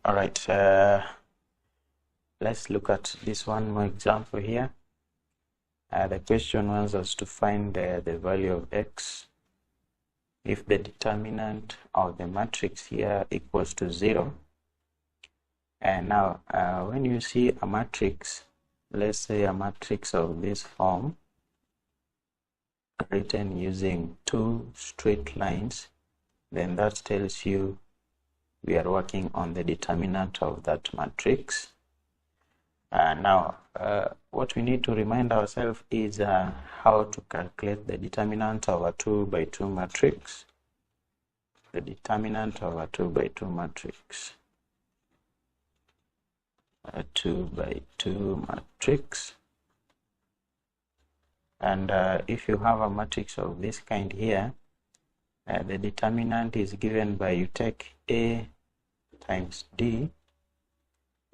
All right, let's look at this one more example here. The question wants us to find the value of x if the determinant of the matrix here equals to 0. And now when you see a matrix, let's say a matrix of this form written using two straight lines, then that tells you we are working on the determinant of that matrix. Now what we need to remind ourselves is how to calculate the determinant of a 2 by 2 matrix. The determinant of a 2 by 2 matrix. A 2 by 2 matrix. And if you have a matrix of this kind here, the determinant is given by you take A times D,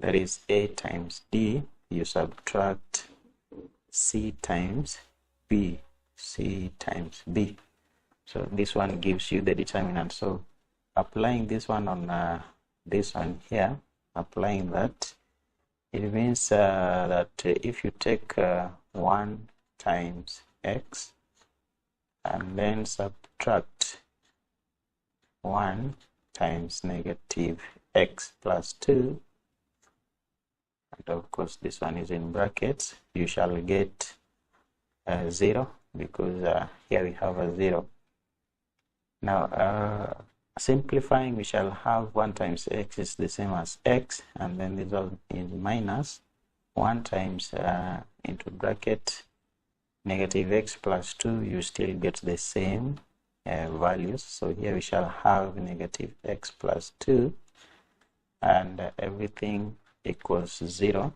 that is A times D, you subtract C times B, C times B. So this one gives you the determinant. So applying this one on this one here, applying that, it means that if you take 1 times x and then subtract 1 times negative x plus 2, and of course this one is in brackets, you shall get 0, because here we have a 0. Now simplifying, we shall have 1 times x is the same as x, and then this one is minus 1 times into bracket negative x plus 2, you still get the same values. So here we shall have negative x plus 2, and everything equals 0.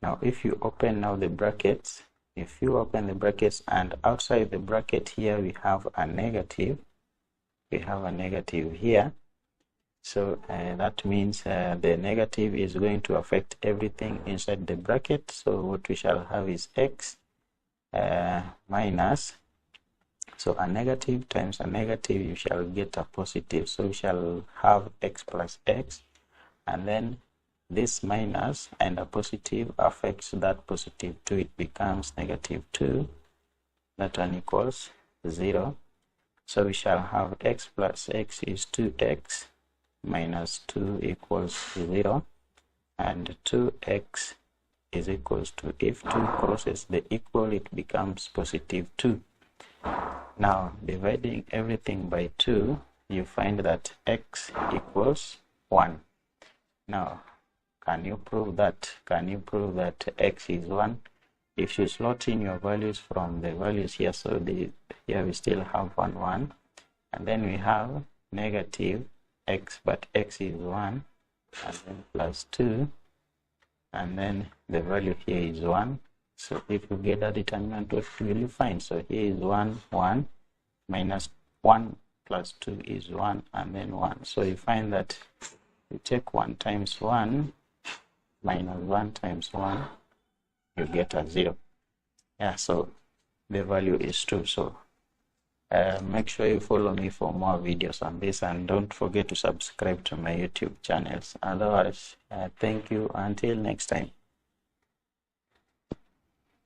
Now if you open now the brackets, if you open the brackets and outside the bracket here we have a negative, we have a negative here. So that means the negative is going to affect everything inside the bracket. So what we shall have is x minus, so a negative times a negative, you shall get a positive. So we shall have x plus x, and then this minus and a positive affects that positive too. It becomes negative 2. That one equals 0. So we shall have x plus x is 2x minus 2 equals 0, and 2x is equals to, if 2 crosses the equal, it becomes positive 2. Now dividing everything by 2, you find that x equals 1. Now can you prove that? Can you prove that x is 1? If you slot in your values from the values here, so here we still have 1 1, and then we have negative x, but x is 1, and then plus 2, and then the value here is 1. So if you get a determinant, what will you find? So here is 1 1 minus 1 plus 2 is 1, and then 1. So you find that you take 1 times 1 minus 1 times 1, you get a 0. Yeah, so the value is true. So make sure you follow me for more videos on this, and don't forget to subscribe to my YouTube channels. Otherwise, thank you until next time.